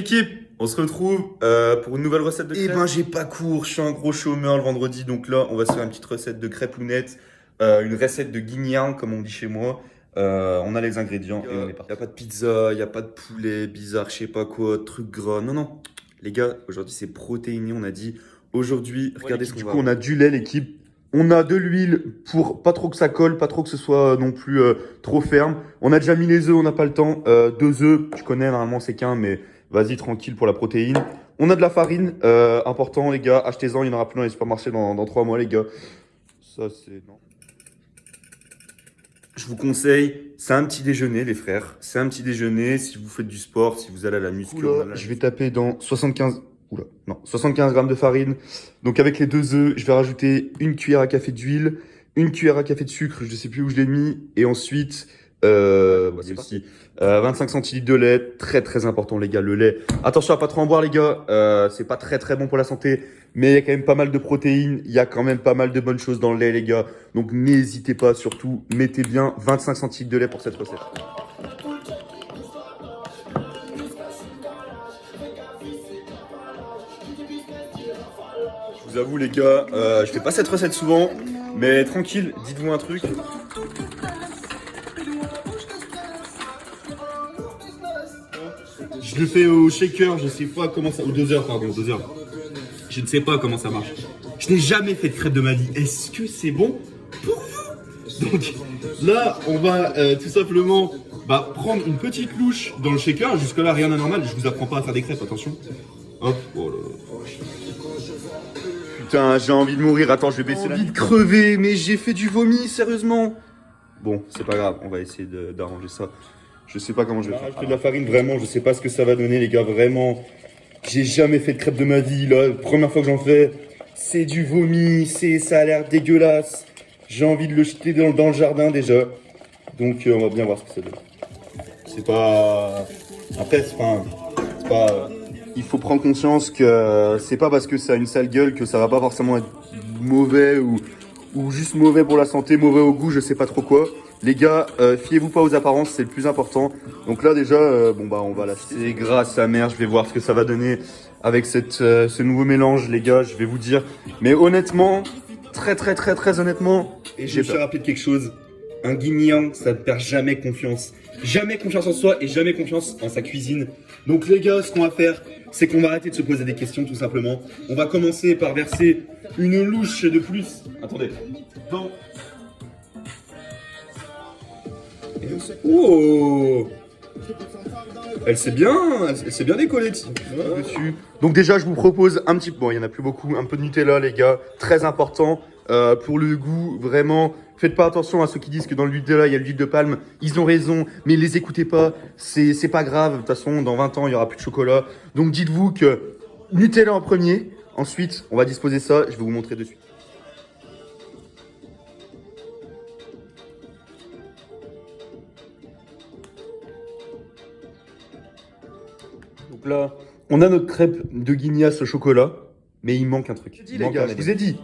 Équipe, on se retrouve pour une nouvelle recette de crêpes. Eh ben j'ai pas cours, je suis un gros chômeur le vendredi, donc là on va se faire une petite recette de crêpes lounettes, une recette de guignol comme on dit chez moi. On a les ingrédients et on est parti. Y a pas de pizza, y a pas de poulet bizarre, je sais pas quoi, truc gras. Non non, les gars, aujourd'hui c'est protéiné, on a dit. Aujourd'hui, regardez ce qu'on va. Du coup, on a du lait l'équipe. On a de l'huile pour pas trop que ça colle, pas trop que ce soit non plus trop ferme. On a déjà mis les œufs, on n'a pas le temps. 2 œufs, tu connais, normalement c'est qu'un, mais vas-y tranquille pour la protéine. On a de la farine, important les gars, achetez-en, il y en aura plus dans les supermarchés dans 3 mois les gars. Ça c'est... non. Je vous conseille, c'est un petit déjeuner les frères. C'est un petit déjeuner si vous faites du sport, si vous allez à la muscu. Je vais taper dans 75... Oula, non, 75 grammes de farine. Donc avec les 2 œufs, je vais rajouter une cuillère à café d'huile, une cuillère à café de sucre, je sais plus où je l'ai mis, et ensuite voici aussi 25 centilitres de lait, très très important les gars, le lait. Attention à pas trop en boire les gars, c'est pas très très bon pour la santé, mais il y a quand même pas mal de protéines, il y a quand même pas mal de bonnes choses dans le lait les gars. Donc n'hésitez pas, surtout mettez bien 25 centilitres de lait pour cette recette. Je vous avoue les gars, je fais pas cette recette souvent, mais tranquille, dites-vous un truc. Je le fais au shaker, je sais pas comment ça... Au doseur, pardon, au doseur. Je ne sais pas comment ça marche. Je n'ai jamais fait de crêpes de ma vie. Est-ce que c'est bon pour vous? Donc là, on va tout simplement prendre une petite louche dans le shaker. Jusque-là, rien d'anormal. Je vous apprends pas à faire des crêpes, attention. Hop, oh là là. Putain, j'ai envie de mourir. Attends, je vais baisser la... J'ai envie de crever, mais j'ai fait du vomi, sérieusement. Bon, c'est pas grave, on va essayer d'arranger ça. Je sais pas comment je vais faire. Rajouter de la farine, vraiment, je sais pas ce que ça va donner, les gars, vraiment. J'ai jamais fait de crêpes de ma vie, là. Première fois que j'en fais, c'est du vomi, ça a l'air dégueulasse. J'ai envie de le jeter dans le jardin, déjà. Donc, on va bien voir ce que ça donne. C'est pas... Après, c'est pas... Il faut prendre conscience que c'est pas parce que ça a une sale gueule que ça va pas forcément être mauvais ou juste mauvais pour la santé, mauvais au goût, je sais pas trop quoi. Les gars, fiez-vous pas aux apparences, c'est le plus important. Donc là déjà, on va l'acheter. Grâce à mère, je vais voir ce que ça va donner avec ce nouveau mélange, les gars, je vais vous dire. Mais honnêtement, très honnêtement, et je vais te rappeler de quelque chose. Un guignol, ça ne perd jamais confiance. Jamais confiance en soi et jamais confiance en sa cuisine. Donc les gars, ce qu'on va faire, c'est qu'on va arrêter de se poser des questions tout simplement. On va commencer par verser une louche de plus. Attendez. Dans... Oh, elle s'est bien décollée dessus. Donc déjà, je vous propose un petit... Bon, il n'y en a plus beaucoup. Un peu de Nutella, les gars. Très important pour le goût, vraiment. Faites pas attention à ceux qui disent que dans le Nutella, il y a de l'huile de palme. Ils ont raison, mais les écoutez pas. C'est pas grave. De toute façon, dans 20 ans, il y aura plus de chocolat. Donc dites-vous que Nutella en premier. Ensuite, on va disposer ça. Je vais vous montrer de suite. Donc là, on a notre crêpe de guignas au chocolat, mais il manque un truc. Les gars, je vous ai dit,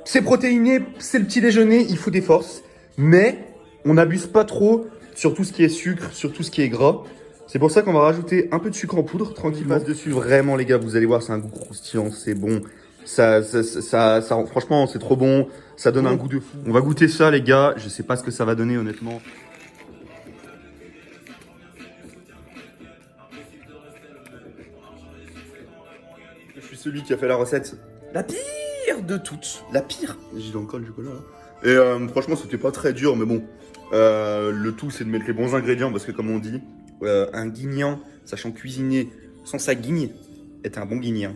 c'est protéiné, c'est le petit déjeuner, il faut des forces, mais on n'abuse pas trop sur tout ce qui est sucre, sur tout ce qui est gras. C'est pour ça qu'on va rajouter un peu de sucre en poudre, tranquillement. Passe dessus, vraiment les gars, vous allez voir, c'est un goût croustillant, c'est bon. Franchement, c'est trop bon, ça donne un goût de fou. On va goûter ça les gars, je sais pas ce que ça va donner honnêtement. Je suis celui qui a fait la recette la pire de toutes. La pire. J'ai encore le chocolat là. Et franchement, c'était pas très dur, mais bon. Le tout, c'est de mettre les bons ingrédients parce que, comme on dit, un guignol, sachant cuisiner sans sa guigne, est un bon guignol.